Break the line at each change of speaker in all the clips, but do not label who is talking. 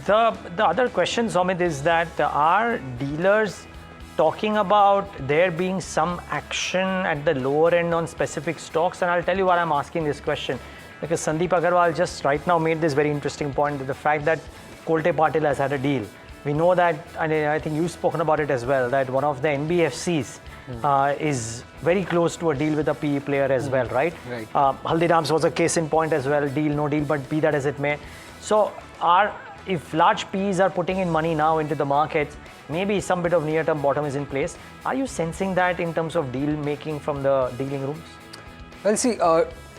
The other question, Somit, is that are dealers talking about there being some action at the lower end on specific stocks? And I'll tell you why I'm asking this question. Because Sandeep Agarwal just right now made this very interesting point, that the fact that Kolte Patil has had a deal. We know that, and I think you've spoken about it as well, that one of the NBFCs is very close to a deal with a PE player as well, right?
Right.
Haldiram's was a case in point as well, deal, no deal, but be that as it may. So if large PEs are putting in money now into the markets, maybe some bit of near-term bottom is in place. Are you sensing that in terms of deal making from the dealing rooms?
Well, see,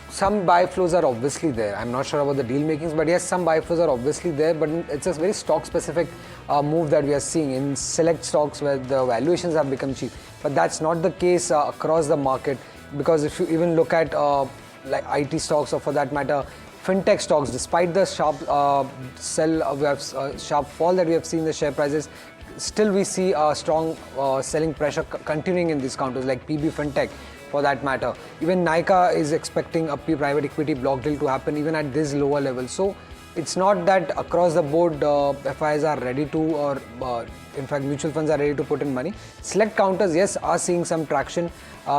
some buy flows are obviously there. I'm not sure about the deal makings, but yes, some buy flows are obviously there, but it's a very stock specific move that we are seeing in select stocks where the valuations have become cheap. But that's not the case across the market, because if you even look at like IT stocks, or for that matter, fintech stocks, despite the sharp sharp fall that we have seen in the share prices, still we see a strong selling pressure continuing in these counters like PB Fintech, for that matter. Even Nykaa is expecting a private equity block deal to happen even at this lower level. So it's not that across the board FIs are ready to, or in fact mutual funds are ready to put in money. Select counters, yes, are seeing some traction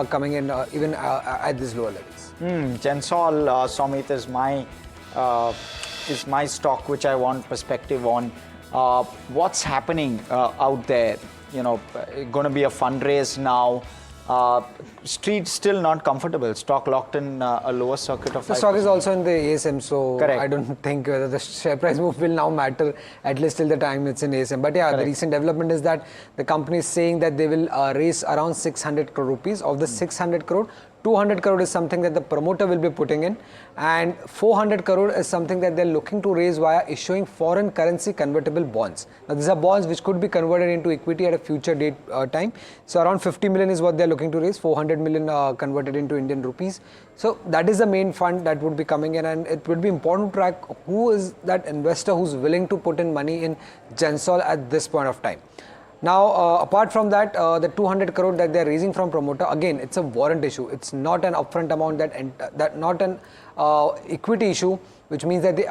coming in even at these lower levels.
Gensol, Somit, is my stock which I want perspective on. What's happening out there? You know, going to be a fundraise now. Street still not comfortable. Stock locked in a lower circuit of 5%.
The stock is also in the ASM, so
correct.
I don't think whether the share price move will now matter, at least till the time it's in ASM. But yeah, correct. The recent development is that the company is saying that they will raise around 600 crore rupees. Of the 600 crore, 200 crore is something that the promoter will be putting in, and 400 crore is something that they're looking to raise via issuing foreign currency convertible bonds. Now these are bonds which could be converted into equity at a future date time. So around 50 million is what they're looking to raise, 400 million converted into Indian rupees. So that is the main fund that would be coming in, and it would be important to track who is that investor who's willing to put in money in Gensol at this point of time. Now, apart from that, the 200 crore that they are raising from promoter, again, it's a warrant issue. It's not an upfront amount, that not an equity issue, which means that the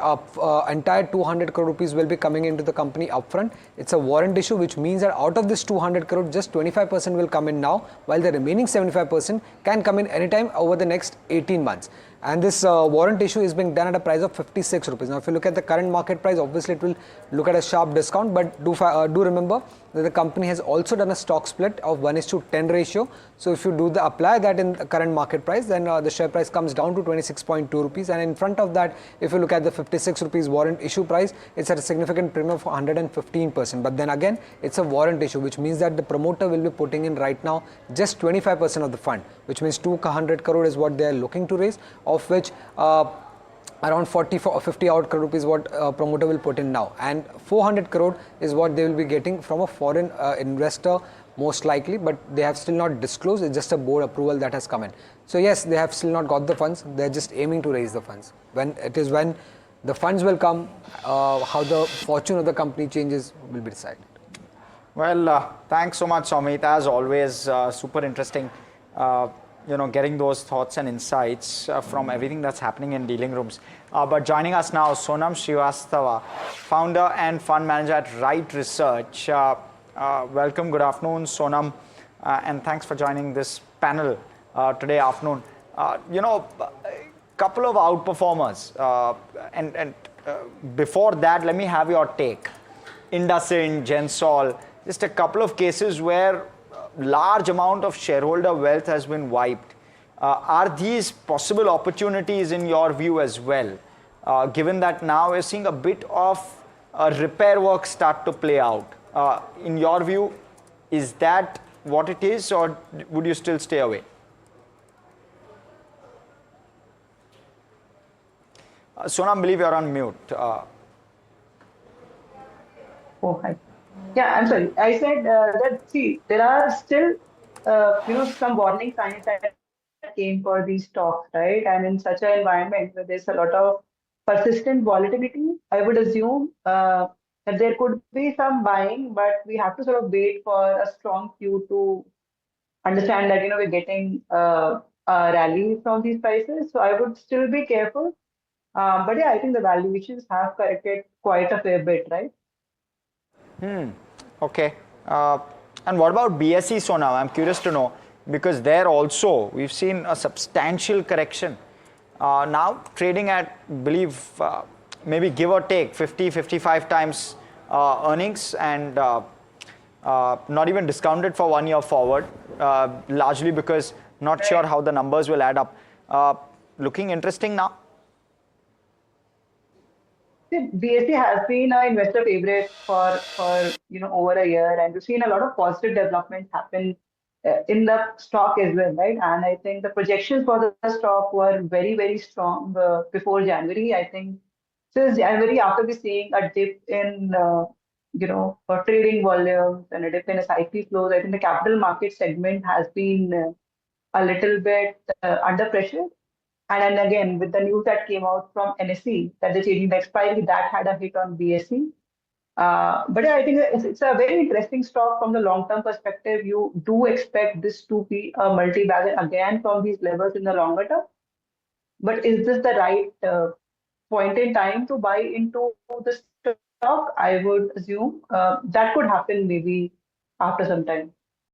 entire 200 crore rupees will be coming into the company upfront. It's a warrant issue, which means that out of this 200 crore, just 25% will come in now, while the remaining 75% can come in anytime over the next 18 months. And this warrant issue is being done at a price of 56 rupees. Now, if you look at the current market price, obviously it will look at a sharp discount, but do remember that the company has also done a stock split of 1:10 ratio. So if you apply that in the current market price, then the share price comes down to 26.2 rupees. And in front of that, if you look at the 56 rupees warrant issue price, it's at a significant premium of 115%. But then again, it's a warrant issue, which means that the promoter will be putting in right now just 25% of the fund, which means 200 crore is what they are looking to raise, of which around 50 odd crore rupees what promoter will put in now, and 400 crore is what they will be getting from a foreign investor most likely, but they have still not disclosed. It's just a board approval that has come in. So yes, they have still not got the funds. They're just aiming to raise the funds. When the funds will come, how the fortune of the company changes will be decided.
Well, thanks so much, Somit. As always, super interesting. Getting those thoughts and insights from everything that's happening in dealing rooms. But joining us now, Sonam Srivastava, founder and fund manager at Right Research. Welcome, good afternoon, Sonam, and thanks for joining this panel today afternoon. Couple of outperformers, and before that, let me have your take. IndusInd, Gensol, just a couple of cases where large amount of shareholder wealth has been wiped. Are these possible opportunities in your view as well? Given that now we're seeing a bit of repair work start to play out. In your view, is that what it is, or would you still stay away? Sonam, I believe you're on mute.
Oh, hi. Yeah, I'm sorry. I said that, see, there are still, some warning signs that came for these stocks, right? And in such an environment where there's a lot of persistent volatility, I would assume that there could be some buying, but we have to sort of wait for a strong cue to understand that, we're getting a rally from these prices. So I would still be careful. But yeah, I think the valuations have corrected quite a fair bit, right?
Okay. And what about BSE Sonam? I'm curious to know, because there also we've seen a substantial correction. Now trading at, believe, maybe give or take 50, 55 times earnings, and not even discounted for 1 year forward, largely because not sure how the numbers will add up. Looking interesting now?
See, BSE has been an investor favorite for over a year, and we've seen a lot of positive developments happen in the stock as well, right? And I think the projections for the stock were very strong before January. I think since January, after we seeing a dip in for trading volumes and a dip in SIP flows, I think the capital market segment has been a little bit under pressure. And then again, with the news that came out from NSE that they're changing the expiry, that had a hit on BSE. But yeah, I think it's a very interesting stock from the long-term perspective. You do expect this to be a multi-bagger again from these levels in the longer term. But is this the right point in time to buy into the stock? I would assume that could happen maybe after some time.